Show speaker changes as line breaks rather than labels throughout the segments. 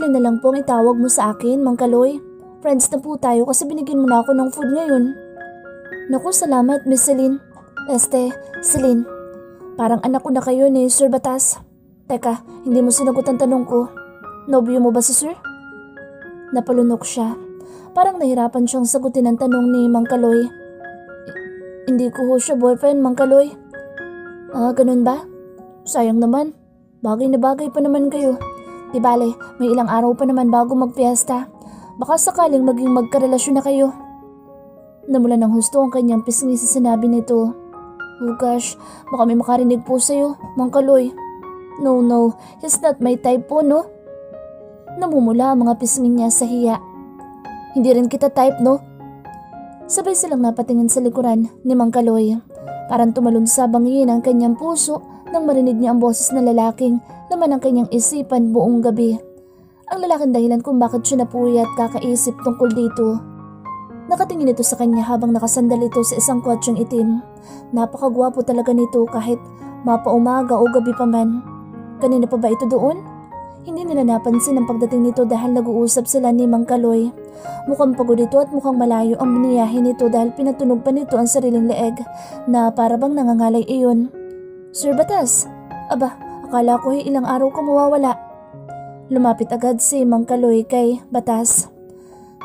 Celine na lang po ang itawag mo sa akin, Mang Kaloy. Friends na po tayo kasi binigyan mo na ako ng food ngayon. Naku, salamat, Miss Celine. Celine, parang anak ko na kayo ni Sir Batas. Teka, hindi mo sinagot ang tanong ko. Nobyo mo ba si Sir? Napalunok siya. Parang nahirapan siyang sagutin ang tanong ni Mang Kaloy. Hindi ko ho siya boyfriend, Mang Kaloy. Ganun ba? Sayang naman. Bagay na bagay pa naman kayo. Di bale, may ilang araw pa naman bago magpiesta. Baka sakaling maging magkarelasyon na kayo. Namula ng husto ang kanyang pisngi sa sinabi nito. Oh gosh, baka may makarinig po sa'yo, Mang Kaloy. No, he's not my type po, no? Namumula ang mga pisngi niya sa hiya. Hindi rin kita type, no? Sabay silang napatingin sa likuran ni Mang Kaloy. Parang tumalon sa bangin ang kanyang puso nang marinig niya ang boses ng lalaking laman ang kanyang isipan buong gabi. Ang lalaking dahilan kung bakit siya napuwi at kakaisip tungkol dito. Nakatingin ito sa kanya habang nakasandal ito sa isang kotsyeng itim. Napakagwapo talaga nito kahit mapaumaga o gabi pa man. Kanina pa ba ito doon? Hindi nila napansin ang pagdating nito dahil nag-uusap sila ni Mang Kaloy. Mukhang pagod ito at mukhang malayo ang biniyahe nito dahil pinatunog pa nito ang sariling leeg na parabang nangangalay iyon. Sir Batas, aba, akala ko ilang araw ka mawawala. Lumapit agad si Mang Kaloy kay Batas.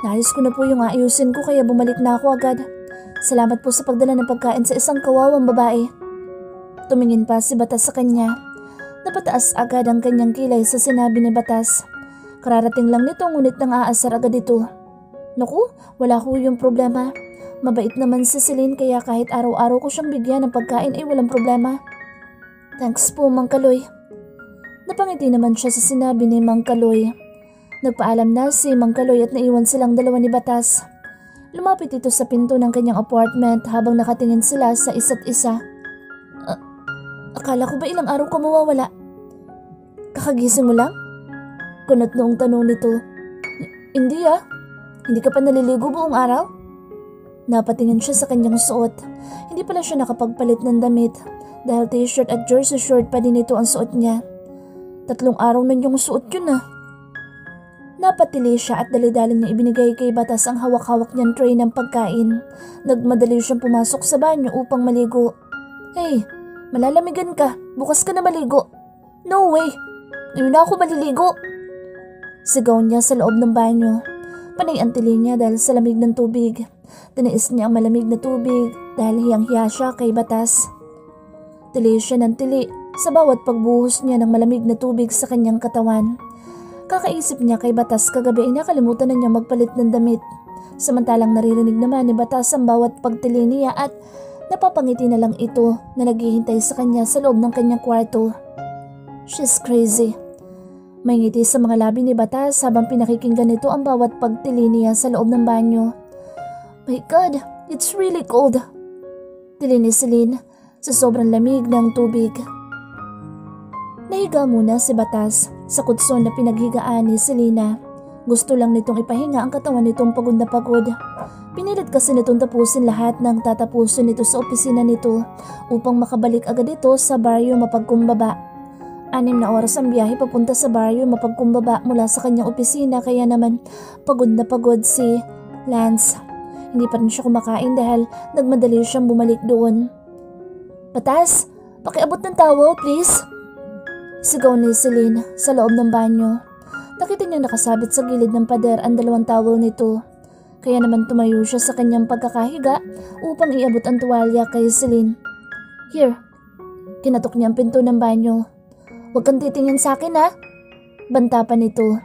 Nais ko na po yung ayusin ko kaya bumalik na ako agad. Salamat po sa pagdala ng pagkain sa isang kawawang babae. Tumingin pa si Batas sa kanya. Napataas agad ang kanyang kilay sa sinabi ni Batas. Kararating lang nito ngunit nang aasar agad ito. Naku, wala ko yung problema. Mabait naman si Celine kaya kahit araw-araw ko siyang bigyan ng pagkain ay walang problema. Thanks po, Mang Kaloy. Napangiti naman siya sa sinabi ni Mang Kaloy. Nagpaalam na si Mang Kaloy at naiwan silang dalawa ni Batas. Lumapit ito sa pinto ng kanyang apartment habang nakatingin sila sa isa't isa. Akala ko ba ilang araw ka mawawala? Kakagising mo lang? Kunot noong tanong nito. Hindi Hindi ka pa naliligo buong araw? Napatingin siya sa kanyang suot. Hindi pala siya nakapagpalit ng damit dahil t-shirt at jersey short pa din ito ang suot niya. 3 araw na niyang suot yun Napatili siya at dali-dali niya ibinigay kay Batas ang hawak-hawak niyang tray ng pagkain. Nagmadali siyang pumasok sa banyo upang maligo. Hey, malalamigan ka. Bukas ka na maligo. No way. Ngayon na ako maliligo. Sigaw niya sa loob ng banyo. Panay ang tili niya dahil sa lamig ng tubig. Tiniis niya ang malamig na tubig dahil hiyang-hiya siya kay Batas. Tili siya ng tili sa bawat pagbuhos niya ng malamig na tubig sa kanyang katawan. Kakaisip niya kay Batas kagabi ay nakalimutan na niya magpalit ng damit. Samantalang naririnig naman ni Batas ang bawat pagtili niya at napapangiti na lang ito na naghihintay sa kanya sa loob ng kanyang kwarto. She's crazy. May ngiti sa mga labi ni Batas habang pinakikinggan nito ang bawat pagtili niya sa loob ng banyo. My God, it's really cold. Tili ni Celine sa sobrang lamig ng tubig. Nahiga muna si Batas sa kutson na pinaghigaan ni Selena. Gusto lang nitong ipahinga ang katawan nitong pagod na pagod. Pinilit kasi nitong tapusin lahat ng tatapusin nito sa opisina nito upang makabalik agad ito sa baryo mapagkumbaba. 6 na oras ang biyahe papunta sa baryo mapagkumbaba mula sa kanyang opisina kaya naman pagod na pagod si Lance. Hindi pa rin siya kumakain dahil nagmadali siyang bumalik doon. Batas, pakiabot ng towel please. Sigaw ni Celine sa loob ng banyo. Nakita niya nakasabit sa gilid ng pader ang 2 towel nito. Kaya naman tumayo siya sa kanyang pagkakahiga upang iabot ang tuwalya kay Celine. Here. Kinatok niya ang pinto ng banyo. Huwag kang titingin sa akin Banta pa nito.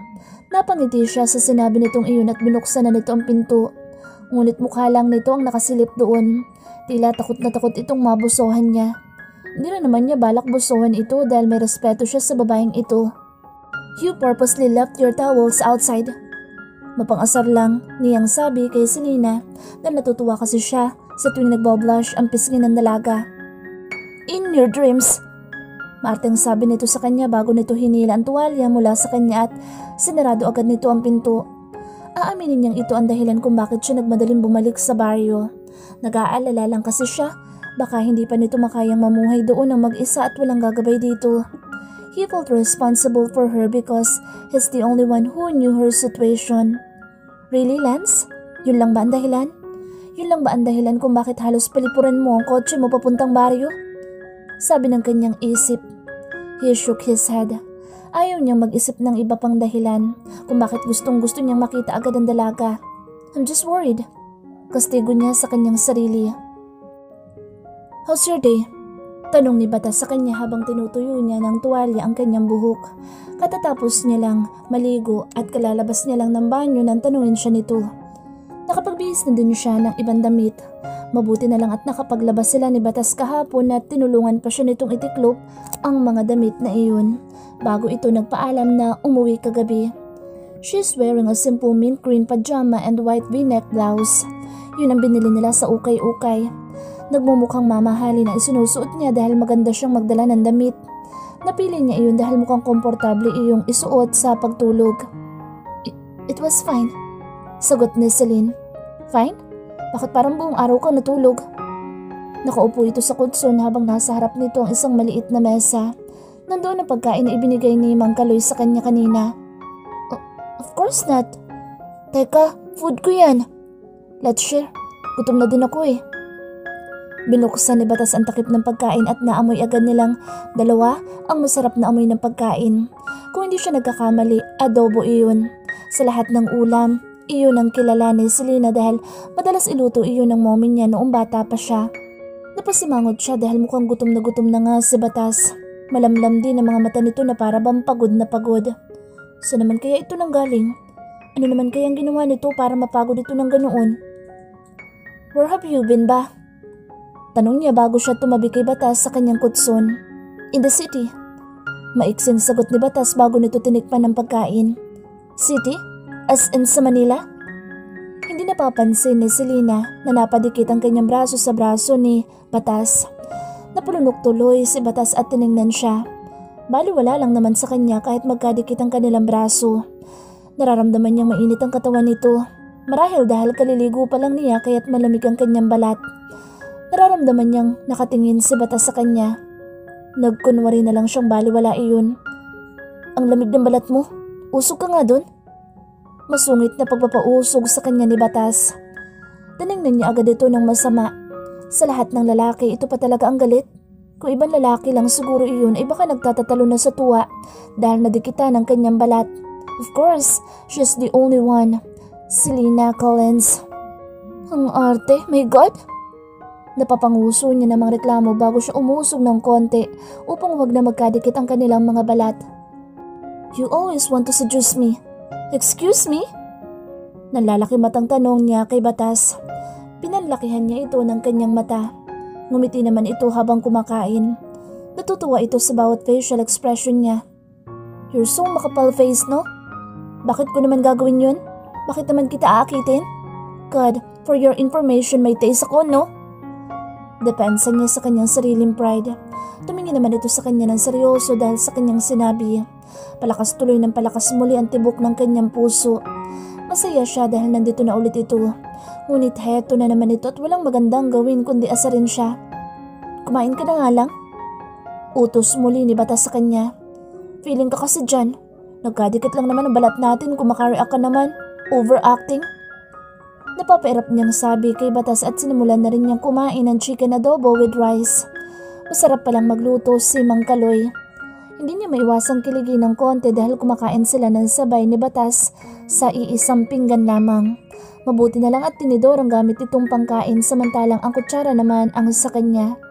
Napangiti siya sa sinabi nitong iyon at binuksan na nito ang pinto. Ngunit mukha lang nito ang nakasilip doon. Tila takot na takot itong mabusohan niya. Hindi na naman niya balak busuhan ito dahil may respeto siya sa babaeng ito. You purposely left your towels outside. Mapang-asar lang niyang sabi kay Selena dahil natutuwa kasi siya sa tuwing nagbablush ang pisngi ng dalaga. In your dreams. Maarteng sabi nito sa kanya bago nito hinila ang tuwalya mula sa kanya at sinarado agad nito ang pinto. Aaminin niyang ito ang dahilan kung bakit siya nagmadaling bumalik sa baryo. Nag-aalala lang kasi siya. Baka hindi pa nito makayang mamuhay doon ng mag-isa at walang gagabay dito. He felt responsible for her because he's the only one who knew her situation. Really, Lance? Yun lang ba ang dahilan? Yun lang ba ang dahilan kung bakit halos palipuran mo ang kotse mo papuntang baryo? Sabi ng kanyang isip. He shook his head. Ayaw niyang mag-isip ng iba pang dahilan kung bakit gustong-gusto niyang makita agad ang dalaga. I'm just worried. Kastigo niya sa kanyang sarili. How's your day? Tanong ni Batas sa kanya habang tinutuyo niya ng tuwalya ang kanyang buhok. Katatapos niya lang maligo at kalalabas niya lang ng banyo nang tanungin siya nito. Nakapagbihis na din siya ng ibang damit. Mabuti na lang at nakapaglabas sila ni Batas kahapon at tinulungan pa siya nitong itiklop ang mga damit na iyon bago ito nagpaalam na umuwi kagabi. She's wearing a simple mint green pajama and white v-neck blouse. Yun ang binili nila sa ukay-ukay. Nagmumukhang mamahalin na isinusuot niya dahil maganda siyang magdala ng damit. Napili niya iyon dahil mukhang komportable iyong isuot sa pagtulog. It was fine, sagot ni Celine. Fine? Bakit parang buong araw ka natulog? Nakaupo ito sa kutson habang nasa harap nito ang isang maliit na mesa. Nandoon ang pagkain na ibinigay ni Mang Kaloy sa kanya kanina. Of course not. Teka, food ko yan. Let's share. Gutom na din ako eh. Binuksan ni Batas ang takip ng pagkain at naamoy agad nilang dalawa ang masarap na amoy ng pagkain. Kung hindi siya nagkakamali, adobo iyon. Sa lahat ng ulam, iyon ang kilala ni Selena dahil madalas iluto iyon ng mommy niya noong bata pa siya. Napasimangot siya dahil mukhang gutom na nga si Batas. Malamlam din ang mga mata nito na para bang pagod na pagod. Saan naman kaya ito nanggaling? Ano naman kayang ginawa nito para mapagod ito ng ganoon? Where have you been ba? Tanong niya bago siya tumabi kay Batas sa kanyang kutson. In the city. Maiksing sagot ni Batas bago nito tinikpan ng pagkain. City? As in sa Manila? Hindi napapansin ni Selena na napadikit ang kanyang braso sa braso ni Batas. Napulunok tuloy si Batas at tiningnan siya. Baliwala lang naman sa kanya kahit magkadikit ang kanilang braso. Nararamdaman niyang mainit ang katawan nito. Marahil dahil kaliligo pa lang niya kaya't malamig ang kanyang balat. Nararamdaman niyang nakatingin si Batas sa kanya. Nagkunwari na lang siyang baliwala iyon. Ang lamig ng balat mo. Usog ka nga dun. Masungit na pagpapausog sa kanya ni Batas. Tiningnan niya agad ito ng masama. Sa lahat ng lalaki, ito pa talaga ang galit. Kung ibang lalaki lang siguro iyon ay baka nagtatatalo na sa tuwa dahil nadikita ng kanyang balat. Of course, she's the only one. Selena Collins. Ang arte, my God! Napapanguso niya namang reklamo bago siya umusog ng konti upang huwag na magkadikit ang kanilang mga balat. You always want to seduce me. Excuse me? Nalalaki matang tanong niya kay Batas. Pinanlakihan niya ito ng kanyang mata. Ngumiti naman ito habang kumakain. Natutuwa ito sa bawat facial expression niya. You're so makapal-faced, no? Bakit ko naman gagawin yun? Bakit naman kita aakitin? God, for your information, may taste ako, no? Depensa niya sa kanyang sariling pride. Tumingin naman ito sa kanya ng seryoso dahil sa kanyang sinabi. Palakas tuloy ng palakas muli ang tibok ng kanyang puso. Masaya siya dahil nandito na ulit ito. Ngunit heto na naman ito at walang magandang gawin kundi asarin siya. Kumain ka na nga lang? Utos muli ni Batas sa kanya. Feeling ka kasi dyan. Nagkadikit lang naman ang balat natin kung makareact ka naman. Overacting? Napapairap niyang sabi kay Batas at sinimulan na rin niyang kumain ng chicken adobo with rice. Masarap palang magluto si Mang Kaloy. Hindi niya maiwasang kiligin ng konti dahil kumakain sila ng sabay ni Batas sa iisang pinggan lamang. Mabuti na lang at tinidor ang gamit itong pangkain samantalang ang kutsara naman ang sa kanya.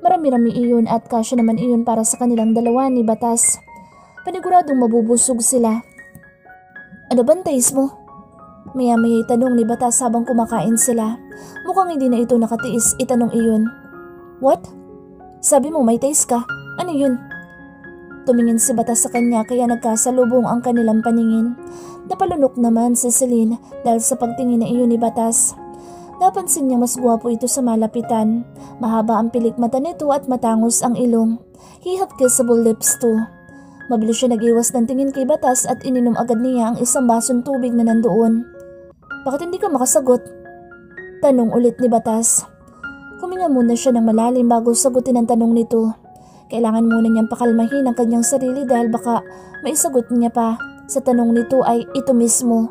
Marami-rami iyon at kasya naman iyon para sa kanilang dalawa ni Batas. Paniguradong mabubusog sila. Ano bang taste mo? Maya-maya'y tanong ni Batas habang kumakain sila. Mukhang hindi na ito nakatiis itanong iyon. What? Sabi mo may taste ka? Ano yun? Tumingin si Batas sa kanya kaya nagkasalubong ang kanilang paningin. Napalunok naman si Celine dahil sa pagtingin na iyon ni Batas. Napansin niya mas gwapo ito sa malapitan. Mahaba ang pilik mata nito at matangos ang ilong. He had kissable lips too. Mabilis siya nag-iwas ng tingin kay Batas at ininom agad niya ang isang basong tubig na nandoon. Bakit hindi ka makasagot? Tanong ulit ni Batas. Huminga muna siya ng malalim bago sagutin ang tanong nito. Kailangan muna niyang pakalmahin ang kanyang sarili dahil baka maisagot niya pa sa tanong nito ay ito mismo.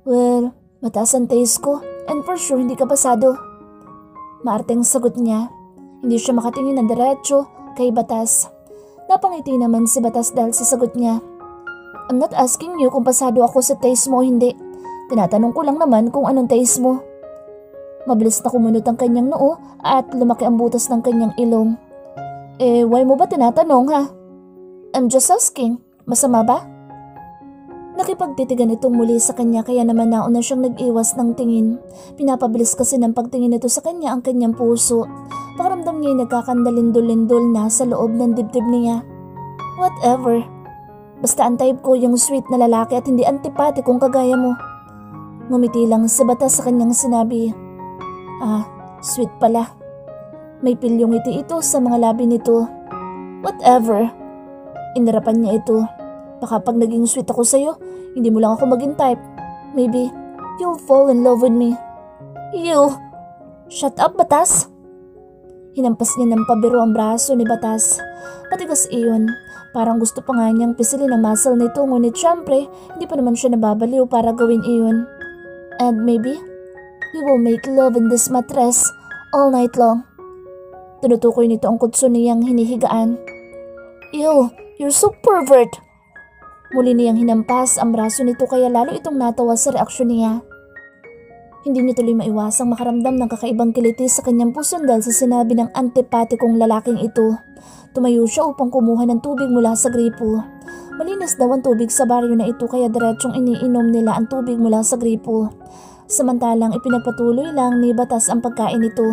Well, mataas ang taste ko and for sure hindi ka pasado. Maarteng sagot niya. Hindi siya makatingin ng diretso kay Batas. Napangiti naman si Batas dahil sa sagot niya. I'm not asking you kung pasado ako sa taste mo o hindi. Tinatanong ko lang naman kung anong taste mo. Mabilis na kumunot ang kanyang noo at lumaki ang butas ng kanyang ilong. Why mo ba tinatanong ha? I'm just asking. Masama ba? Nakipagtitigan itong muli sa kanya kaya naman nauna siyang nag-iwas ng tingin. Pinapabilis kasi ng pagtingin nito sa kanya ang kanyang puso. Pakiramdam niya ay nagkakandalindol-lindol na sa loob ng dibdib niya. Whatever. Basta ang type ko yung sweet na lalaki at hindi antipati kung kagaya mo. Ngumiti lang si Batas sa kanyang sinabi. Sweet pala. May pilyong ngiti ito sa mga labi nito. Whatever. Inarapan niya ito. Baka pag naging sweet ako sa'yo, hindi mo lang ako maging type. Maybe, you'll fall in love with me. Ew! Shut up, Batas! Hinampas niya ng pabiro ang braso ni Batas. Matigas iyon. Parang gusto pa nga niyang pisilin ang muscle nito ngunit syempre, hindi pa naman siya nababaliw para gawin iyon. And maybe, we will make love in this mattress all night long. Tinutukoy nito ang kutso niyang hinihigaan. Ew! You're so pervert! Muli niyang hinampas ang braso nito kaya lalo itong natawa sa reaksyon niya. Hindi niya tuloy maiwasang makaramdam ng kakaibang kiliti sa kanyang puso dahil sa sinabi ng antipatikong lalaking ito. Tumayo siya upang kumuha ng tubig mula sa gripo. Malinis daw ang tubig sa baryo na ito kaya diretsyong iniinom nila ang tubig mula sa gripo. Samantalang ipinagpatuloy lang ni Batas ang pagkain nito.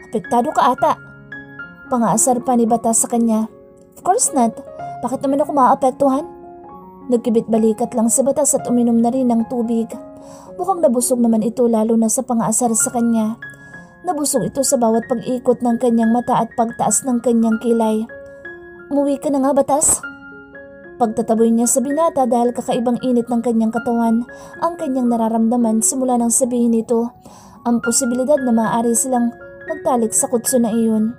Apektado ka ata. Pangaasar pa ni Batas sa kanya. Of course not. Bakit naman ako maapektuhan? Nagkibit balikat lang si Batas at uminom na rin ng tubig. Mukhang nabusog naman ito lalo na sa pangaasar sa kanya. Nabusog ito sa bawat pag-ikot ng kanyang mata at pagtaas ng kanyang kilay. Umuwi ka na nga, Batas? Pagtataboy niya sa binata dahil kakaibang init ng kanyang katawan, ang kanyang nararamdaman simula nang sabihin nito ang posibilidad na maaari silang magtalik sa kutso na iyon.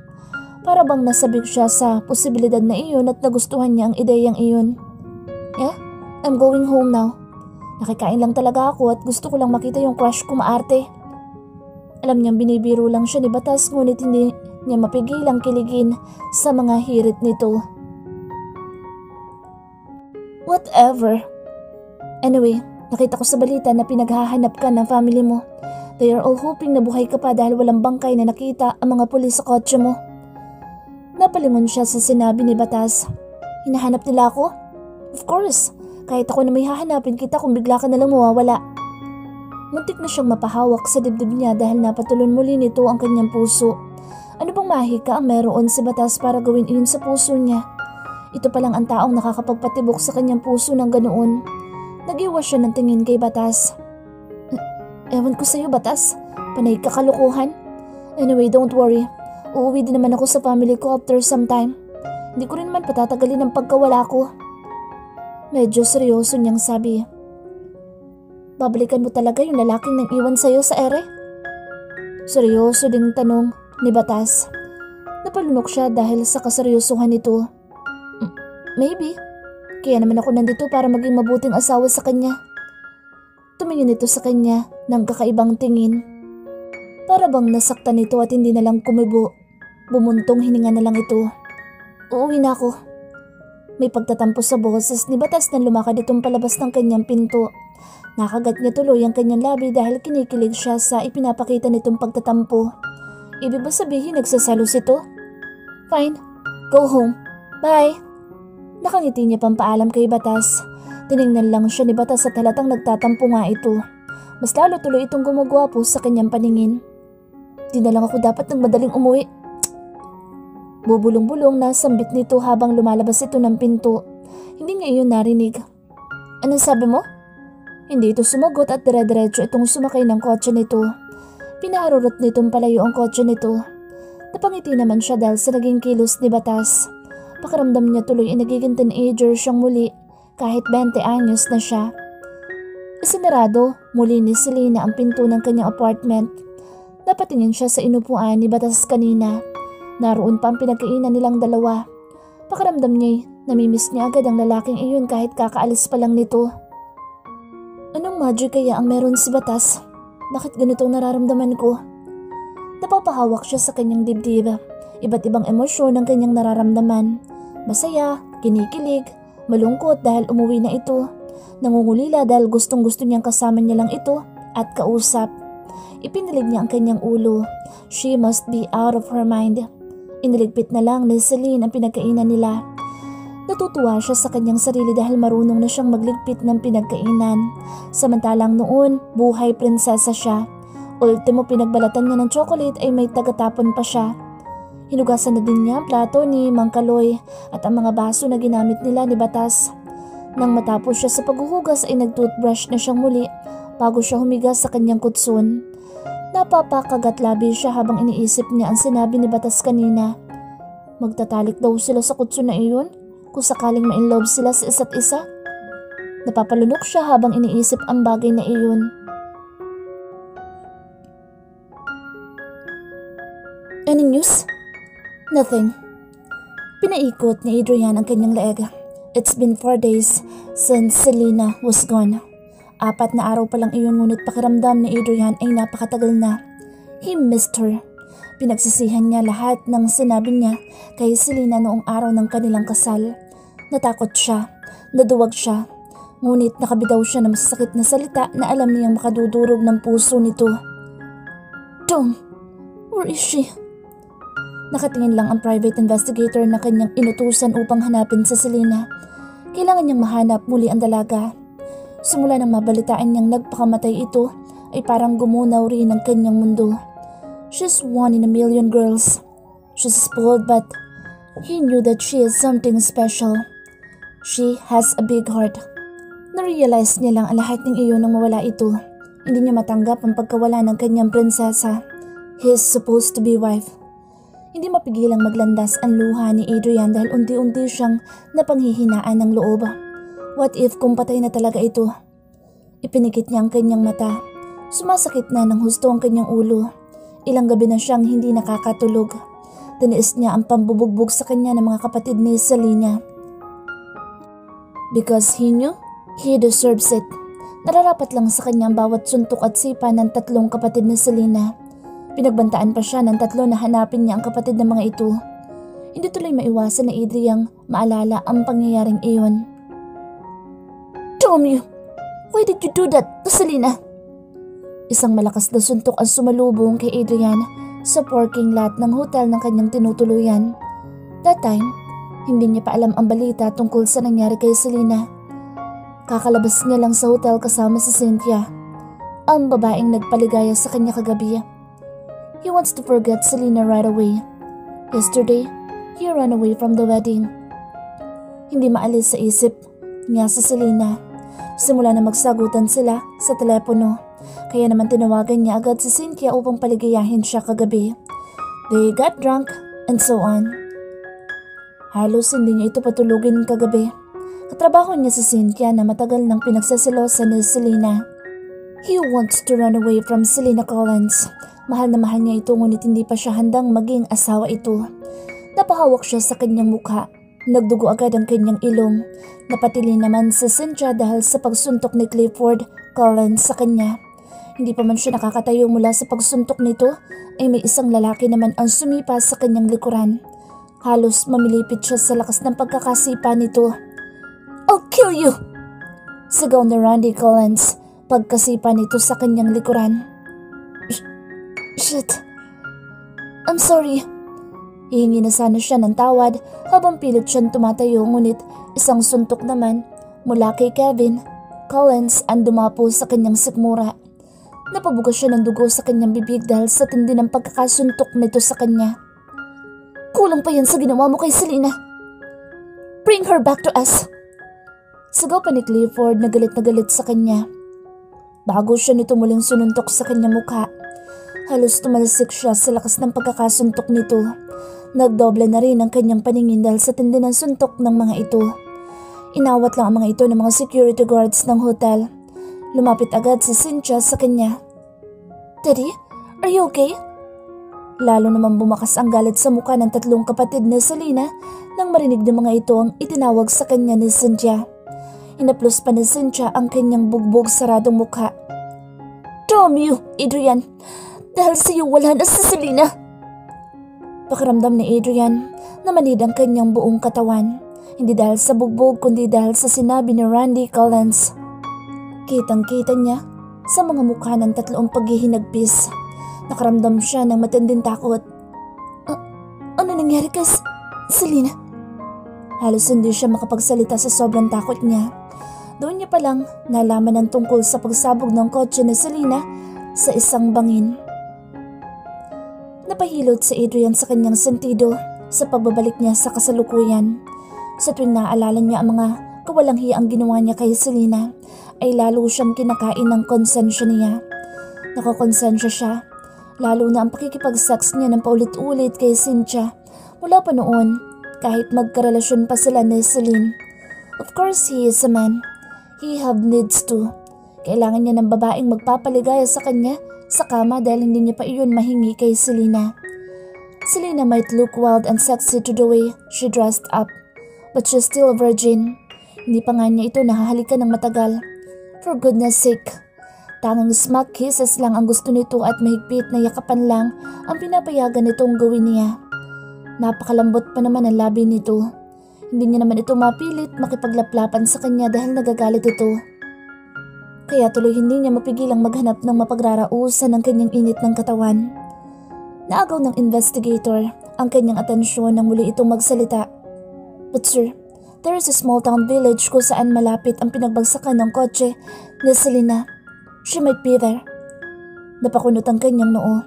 Para bang nasabik siya sa posibilidad na iyon at nagustuhan niya ang ideyang iyon. Yeah, I'm going home now. Nakikain lang talaga ako at gusto ko lang makita yung crush ko maarte. Alam niyang binibiro lang siya ni Batas ngunit hindi niya mapigilang kiligin sa mga hirit nito. Whatever. Anyway, nakita ko sa balita na pinaghahanap ka ng family mo. They are all hoping na buhay ka pa dahil walang bangkay na nakita ang mga pulis sa kotse mo. Napalingon siya sa sinabi ni Batas. Hinahanap nila ako? Of course, kahit ako na may hahanapin kita kung bigla ka nalang mawawala. Muntik na siyang mapahawak sa dibdib niya dahil napatulon muli nito ang kanyang puso. Ano bang mahika ang meron si Batas para gawin iyon sa puso niya? Ito pa lang ang taong nakakapagpatibok sa kanyang puso ng ganoon. Nag-iwas siya ng tingin kay Batas. Ewan ko sa'yo, Batas. Panay kakalukuhan. Anyway, don't worry. Uuwi din naman ako sa family ko after some time. Hindi ko rin naman patatagalin ang pagkawala ko. Medyo seryoso niyang sabi. Babalikan mo talaga yung lalaking nang iwan sa'yo sa ere? Seryoso ding tanong ni Batas. Napalunok siya dahil sa kaseryosohan nito. Maybe. Kaya naman ako nandito para maging mabuting asawa sa kanya. Tumingin ito sa kanya ng kakaibang tingin. Para bang nasaktan ito at hindi na lang kumibo. Bumuntong hininga na lang ito. Uuwi na ako. May pagtatampo sa boses ni Batas na lumakad itong palabas ng kanyang pinto. Nakagat niya tuloy ang kanyang labi dahil kinikilig siya sa ipinapakita nitong pagtatampo. Ibig ba sabihin nagsaselos ito? Fine, go home. Bye! Nakangiti niya pampaalam kay Batas. Tiningnan lang siya ni Batas at halatang nagtatampo nga ito. Mas lalo tuloy itong gumagwapo sa kanyang paningin. Di na lang ako dapat nagmadaling umuwi. Bubulong-bulong na sambit nito habang lumalabas ito ng pinto. Hindi niya iyon narinig. Anong sabi mo? Hindi ito sumagot at dire-diretso itong sumakay ng kotse nito. Pinaharurot nitong palayo ang kotse nito. Napangiti naman siya dahil sa naging kilos ni Batas. Pakiramdam niya tuloy ay nagiging teenager siyang muli kahit 20 anyos na siya. Isinarado muli ni Selena ang pinto ng kanyang apartment. Napatingin siya sa inupuan ni Batas kanina. Naroon pa ang pinagkainan nilang dalawa. Pakiramdam niya'y namimiss niya agad ang lalaking iyon kahit kakaalis pa lang nito. Anong magic kaya ang meron si Batas? Bakit ganitong nararamdaman ko? Napapahawak siya sa kanyang dibdib. Iba't ibang emosyon ang kanyang nararamdaman. Masaya, kinikilig, malungkot dahil umuwi na ito. Nangungulila dahil gustong-gusto niyang kasama niya lang ito at kausap. Ipinilig niya ang kanyang ulo. She must be out of her mind. Iniligpit na lang ni Celine ang pinagkainan nila. Natutuwa siya sa kanyang sarili dahil marunong na siyang magligpit ng pinagkainan. Samantalang noon, buhay prinsesa siya. Ultimo pinagbalatan niya ng chocolate ay may tagatapon pa siya. Hinugasan na din niya ang plato ni Mang Kaloy at ang mga baso na ginamit nila ni Batas. Nang matapos siya sa paghuhugas ay nag-toothbrush na siyang muli bago siya humiga sa kanyang kutson. Napapakagat-labi siya habang iniisip niya ang sinabi ni Batas kanina. Magtatalik daw sila sa kutson na iyon kung sakaling ma-inlove sila sa isa't isa. Napapalunok siya habang iniisip ang bagay na iyon. Any news? Nothing. Pinaikot ni Adrian ang kanyang leeg. It's been 4 days since Selena was gone. 4 na araw pa lang iyon ngunit pakiramdam ni Adrian ay napakatagal na. He missed her. Pinagsisihan niya lahat ng sinabi niya kay Selena noong araw ng kanilang kasal. Natakot siya, naduwag siya. Ngunit nakabitaw siya ng masasakit na salita na alam niyang makadudurog ng puso nito. Tom, where is she? Nakatingin lang ang private investigator na kanyang inutusan upang hanapin sa Selena. Kailangan niyang mahanap muli ang dalaga. Simula nang mabalitaan niyang nagpakamatay ito ay parang gumunaw rin ang kanyang mundo. She's 1 in a million girls. She's spoiled but he knew that she is something special. She has a big heart. Narealize niya lang ang lahat ng iyon nang mawala ito. Hindi niya matanggap ang pagkawala ng kanyang prinsesa. His supposed to be wife. Hindi mapigilang maglandas ang luha ni Adrian dahil unti-unti siyang napanghihinaan ng loob. What if kung patay na talaga ito? Ipinikit niya ang kanyang mata. Sumasakit na ng husto ang kanyang ulo. Ilang gabi na siyang hindi nakakatulog. Tiniis niya ang pambubugbog sa kanya ng mga kapatid ni Selena. Because he knew he deserves it. Nararapat lang sa kanya ang bawat suntok at sipa ng 3 kapatid ni Selena. Pinagbantaan pa siya ng 3 na hanapin niya ang kapatid ng mga ito. Hindi tuloy maiwasan na Adriang maalala ang pangyayaring iyon. Tommy, why did you do that to Selena? Isang malakas na suntok ang sumalubong kay Adrian sa parking lot ng hotel ng kanyang tinutuluyan. That time, hindi niya pa alam ang balita tungkol sa nangyari kay Selena. Kakalabas niya lang sa hotel kasama si Cynthia, ang babaeng nagpaligaya sa kanya kagabi. He wants to forget Selena right away. Yesterday, he ran away from the wedding. Hindi maalis sa isip niya si Selena. Simula na magsagutan sila sa telepono. Kaya naman tinawagan niya agad si Cynthia upang paligayahin siya kagabi. They got drunk and so on. Halos hindi niya ito patulugin kagabi. Katrabaho niya si Cynthia na matagal nang pinagsaselosan ni Selena. He wants to run away from Selena Collins. Mahal na mahal niya ito ngunit hindi pa siya handang maging asawa ito. Napahawak siya sa kanyang mukha. Nagdugo agad ang kanyang ilong. Napatili naman si Cynthia dahil sa pagsuntok ni Clifford Collins sa kanya. Hindi pa man siya nakakatayo mula sa pagsuntok nito ay may isang lalaki naman ang sumipa sa kanyang likuran. Halos mamilipit siya sa lakas ng pagkakasipa nito. I'll kill you! Sigaw ni Randy Collins pagkasipa nito sa kanyang likuran. Shit. I'm sorry. Hihingi na sana siya ng tawad habang pilit siyang tumatayo ngunit isang suntok naman mula kay Kevin Collins ang dumapo sa kanyang sikmura. Napabuga siya ng dugo sa kanyang bibig dahil sa tindi ng pagkakasuntok nito sa kanya. Kulang pa yan sa ginawa mo kay Selena. Bring her back to us. Sigaw pa ni Clifford na galit sa kanya. Bago siya nito muling sununtok sa kanyang mukha. Halos tumalsik siya sa lakas ng pagkakasuntok nito. Nagdoble na rin ang kanyang paningin dahil sa tindi ng suntok ng mga ito. Inawat lang ang mga ito ng mga security guards ng hotel. Lumapit agad si Cynthia sa kanya. Daddy, are you okay? Lalo naman bumakas ang galit sa mukha ng tatlong kapatid ni Selena nang marinig ng mga ito ang itinawag sa kanya ni Cynthia. Inaplos pa ni Cynthia ang kanyang bugbog saradong mukha. Damn you, Adrian! Dahil sa iyo wala na si Selena! Pakiramdam ni Adrian na manid ang kanyang buong katawan. Hindi dahil sa bugbog kundi dahil sa sinabi ni Randy Collins. Kitang-kita niya sa mga mukha ng tatlo ang paghihinagpis. Nakaramdam siya ng matinding takot. Ano nangyari kay Selena? Halos hindi siya makapagsalita sa sobrang takot niya. Doon niya palang nalaman ang tungkol sa pagsabog ng kotse ni Selena sa isang bangin. Napahilot si Adrian sa kanyang sentido sa pagbabalik niya sa kasalukuyan. Sa tuwing naaalala niya ang mga kawalang hiyang ginawa niya kay Selena, ay lalo siyang kinakain ng konsensya niya. Nakakonsensya siya, lalo na ang pakikipag-sex niya ng paulit-ulit kay Cynthia mula pa noon kahit magkarelasyon pa sila ni Celine. Of course, he is a man. He have needs to. Kailangan niya ng babaeng magpapaligaya sa kanya sa kama dahil hindi niya pa iyon mahingi kay Selena. Selena might look wild and sexy to the way she dressed up, but she's still a virgin. Hindi pa nga niya ito nahahalikan ng matagal. For goodness sake. Tanging smack kisses lang ang gusto nito at mahigpit na yakapan lang ang pinapayagan nitong gawin niya. Napakalambot pa naman ang labi nito. Hindi niya naman ito mapilit makipaglaplapan sa kanya dahil nagagalit ito. Kaya tuloy hindi niya mapigilang maghanap ng mapagrarausan ng kanyang init ng katawan. Naagaw ng investigator ang kanyang atensyon nang muli itong magsalita. But sir, there is a small town village kung saan malapit ang pinagbagsakan ng kotse ni Selena. She might be there. Napakunot ang kanyang noo.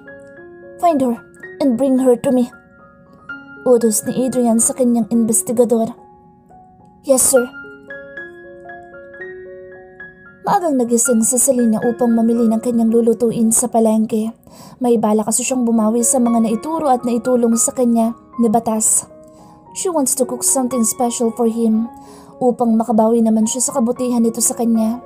Find her and bring her to me. Utos ni Adrian sa kanyang investigador. Yes, sir. Maagang nagising si Selena upang mamili ng kanyang lulutuin sa palengke. May bala kasi siyang bumawi sa mga naituro at naitulong sa kanya ni Batas. She wants to cook something special for him upang makabawi naman siya sa kabutihan nito sa kanya.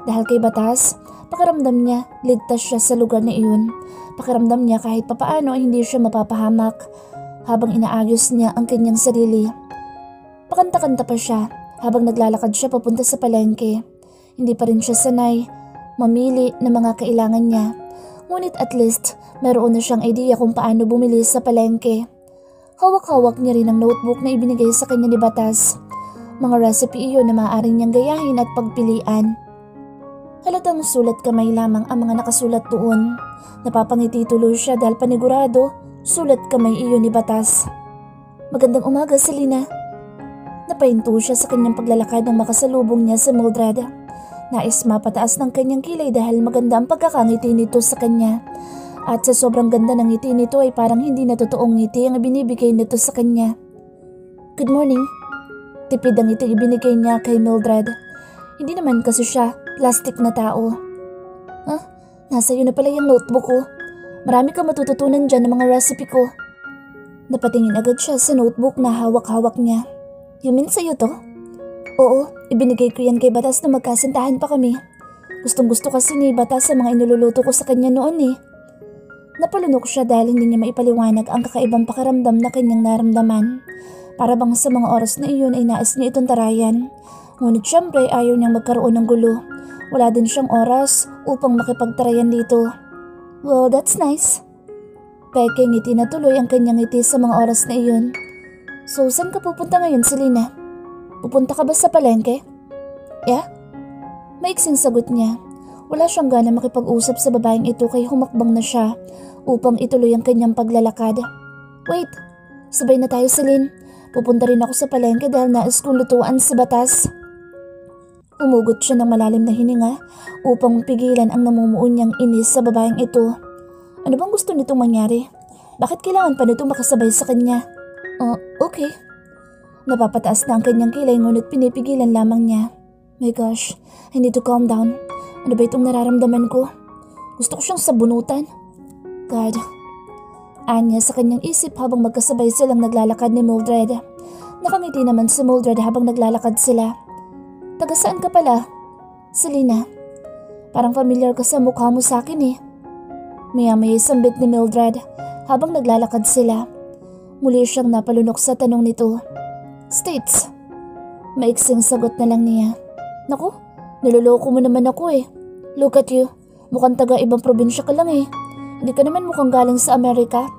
Dahil kay Batas, pakiramdam niya ligtas siya sa lugar na iyon. Pakiramdam niya kahit papaano ay hindi siya mapapahamak habang inaayos niya ang kanyang sarili. Pakanta-kanta pa siya habang naglalakad siya papunta sa palengke. Hindi pa rin siya sanay mamili ng mga kailangan niya. Ngunit at least meron na siyang idea kung paano bumili sa palengke. Hawak-hawak niya rin ang notebook na ibinigay sa kanya ni Batas. Mga recipe iyon na maaari niyang gayahin at pagpilian. Halatang sulat kamay lamang ang mga nakasulat doon. Napapangiti tuloy siya dahil panigurado sulat kamay iyon ni Batas. Magandang umaga, Selena. Napahinto siya sa kanyang paglalakad nang makasalubong niya si Mildred. Nais mapataas ng kanyang kilay dahil maganda ang pagkakangiti nito sa kanya. At sa sobrang ganda ng ngiti nito ay parang hindi na totoong ngiti ang ibinibigay nito sa kanya. Good morning. Tipid ang ngiti ibinigay niya kay Mildred. Hindi naman kasi siya plastic na tao. Nasa iyo na pala yung notebook ko. Marami ka matututunan dyan ng mga recipe ko. Napatingin agad siya sa notebook na hawak-hawak niya. You mean sa'yo to? Oo, ibinigay ko yan kay Batas na magkasintahan pa kami. Gustong-gusto kasi ni Batas sa mga iniluluto ko sa kanya noon eh. Napalunok siya dahil hindi niya maipaliwanag ang kakaibang pakiramdam na kanyang naramdaman. Para bang sa mga oras na iyon ay nais niya itong tarayan. Ngunit syempre ayaw niyang magkaroon ng gulo. Wala din siyang oras upang makipagtarayan dito. Well, that's nice. Peke ngiti na tuloy ang kanyang ngiti sa mga oras na iyon. So, saan ka pupunta ngayon, Selena? Pupunta ka ba sa palengke? Yeah? Maiksing sagot niya. Wala siyang gana makipag-usap sa babaeng ito kaya humakbang na siya upang ituloy ang kanyang paglalakad. Wait, sabay na tayo, Celine. Pupunta rin ako sa palengke dahil nais kong lutuan si Batas. Umugot siya ng malalim na hininga upang pigilan ang namumuo niyang inis sa babaeng ito. Ano bang gusto nitong mangyari? Bakit kailangan pa nitong makasabay sa kanya? Okay. Napapataas na ang kanyang kilay ngunit pinipigilan lamang niya. My gosh, I need to calm down. Ano ba itong nararamdaman ko? Gusto ko siyang sabunutan. God. Anya sa kanyang isip habang magkasabay silang naglalakad ni Mildred. Nakangiti naman si Mildred habang naglalakad sila. Taga saan ka pala? Selena. Parang familiar ka sa mukha mo sa akin eh. Maya-maya sambit ni Mildred habang naglalakad sila. Muli siyang napalunok sa tanong nito. States. Maiksing sagot na lang niya. Naku, niloloko mo naman ako eh. Look at you. Mukhang taga ibang probinsya ka lang eh. Hindi ka naman mukhang galing sa Amerika.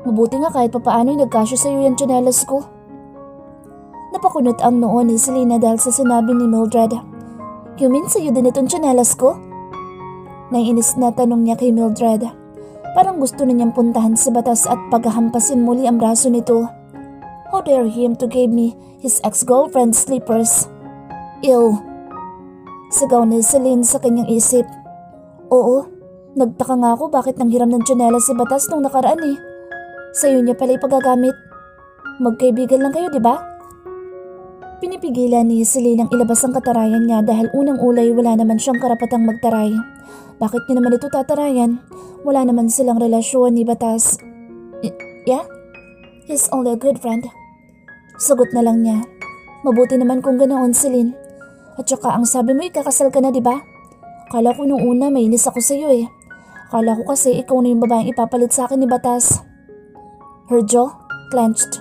Mabuti nga kahit papaano nagkasya sa'yo yung tsinelas ko. Napakunot ang noo ni Selena dahil sa sinabi ni Mildred. You mean sa'yo din itong tsinelas ko? Naiinis na tanong niya kay Mildred. Parang gusto na niyang puntahan sa batas at paghahampasin muli ang braso nito. How dare him to give me his ex-girlfriend's slippers? Ew. Sigaw ni Celine sa kanyang isip. Oo, nagtaka nga ako bakit nanghiram ng tsinelas sa batas nung nakaraan eh. Sa'yo niya pala ipagagamit. Magkaibigan lang kayo, di ba? Pinipigilan ni Celine ang ilabas ang katarayan niya dahil unang ulay wala naman siyang karapatang magtaray. Bakit niya naman ito tatarayan? Wala naman silang relasyon ni Batas. Yeah? He's only a good friend. Sagot na lang niya. Mabuti naman kung ganoon, Celine. At saka ang sabi mo ikakasal ka na, di ba? Akala ko nung una mainis ako sa'yo eh. Akala ko kasi ikaw na yung babaeng ipapalit sa akin ni Batas. Her jaw clenched.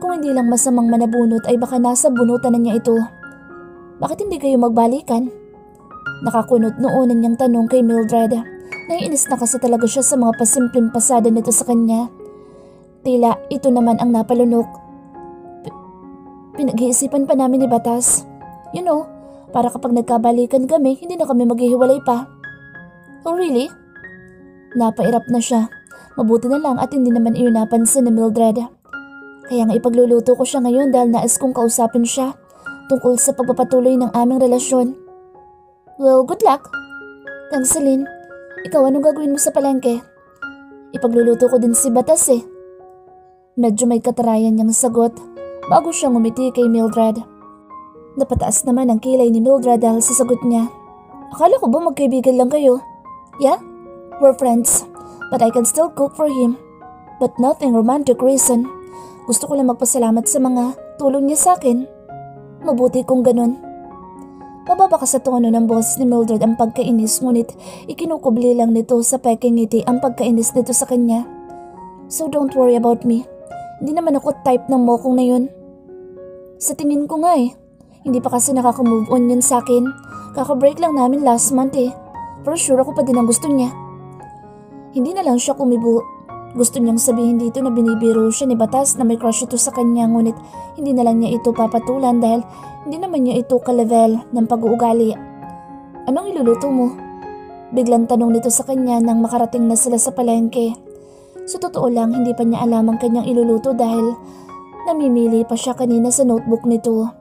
Kung hindi lang masamang manabunot ay baka nasa bunutan na niya ito. Bakit hindi kayo magbalikan? Nakakunot noonan niyang tanong kay Mildred. Naiinis na kasi talaga siya sa mga pasimpleng pasada nito sa kanya. Tila ito naman ang napalunok. Pinag-iisipan pa namin ni Batas. You know, para kapag nagkabalikan kami, hindi na kami maghihiwalay pa. Oh really? Napairap na siya. Mabuti na lang at hindi naman iyon napansin ni Mildred. Kaya nga ipagluluto ko siya ngayon dahil nais kong kausapin siya tungkol sa pagpapatuloy ng aming relasyon. Well, good luck. Thanks, Celine. Ikaw, anong gagawin mo sa palengke? Ipagluluto ko din si Batas eh. Medyo may katarayan niyang sagot bago siya ngumiti kay Mildred. Napataas naman ang kilay ni Mildred dahil sa sagot niya. Akala ko ba magkaibigan lang kayo? Yeah, we're friends. But I can still cook for him. But nothing romantic reason. Gusto ko lang magpasalamat sa mga tulong niya sa akin. Mabuti kung ganun. Mababa ka sa tono ng boses ni Mildred ang pagkainis ngunit ikinukubli lang nito sa peking ngiti ang pagkainis nito sa kanya. So don't worry about me. Hindi naman ako type ng mokong na yun. Sa tingin ko nga eh. Hindi pa kasi nakaka-move on yun sa akin. Kaka-break lang namin last month eh. Pero sure ako pa din ang gusto niya. Hindi na lang siya kumibo. Gusto niyang sabihin dito na binibiro siya ni Batas na may crush ito sa kanya ngunit hindi na lang niya ito papatulan dahil hindi naman niya ito ka-level ng pag-uugali. Anong iluluto mo? Biglang tanong nito sa kanya nang makarating na sila sa palengke. Sa totoo lang hindi pa niya alam ang kanyang iluluto dahil namimili pa siya kanina sa notebook nito.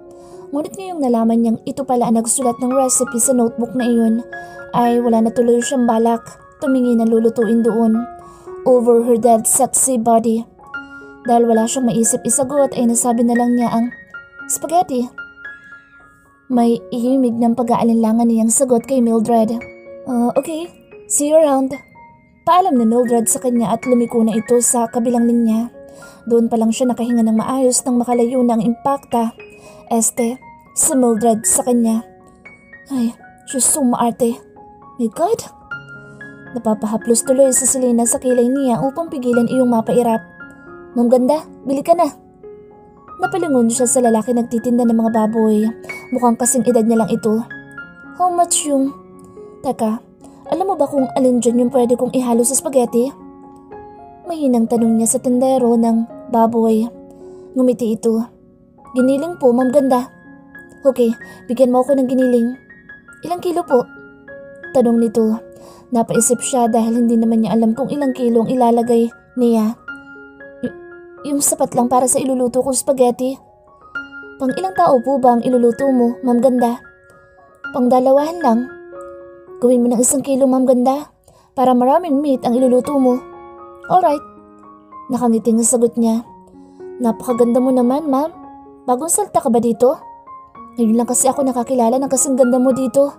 Ngunit ngayong nalaman niyang ito pala ang nagsulat ng recipe sa notebook na iyon ay wala na tuloy siyang balak tumingin ng lulutuin doon. Over her dead sexy body. Dahil wala siyang maisip isagot ay nasabi na lang niya ang spaghetti. May ihimig ng pag-aalinlangan niyang sagot kay Mildred. Okay, see you around. Paalam ni Mildred sa kanya at lumiko na ito sa kabilang linya. Doon pa lang siya nakahinga ng maayos nang makalayo ng impakta. Si Mildred sa kanya. Ay, she's so maarte. My God. Napapahaplos tuloy si Selena sa kilay niya upang pigilan iyong mapairap. Ma'am ganda, bili ka na. Napalingon siya sa lalaki nagtitinda ng mga baboy. Mukhang kasing edad niya lang ito. How much yung... Teka, alam mo ba kung alin dyan yung pwede kong ihalo sa spaghetti? Mahinang tanong niya sa tendero ng baboy. Ngumiti ito. Giniling po, ma'am ganda. Okay, bigyan mo ako ng giniling. Ilang kilo po? Tanong nito. Napaisip siya dahil hindi naman niya alam kung ilang kilong ilalagay niya. Yung sapat lang para sa iluluto kong spaghetti. Pang ilang tao po ba ang iluluto mo, ma'am ganda? Pang dalawahan lang. Gawin mo ng 1 kilo, ma'am ganda, para maraming meat ang iluluto mo. Alright. Nakangiting ang sagot niya. Napakaganda mo naman, ma'am. Bagong salta ka ba dito? Ngayon lang kasi ako nakakilala ng kasing ganda mo dito.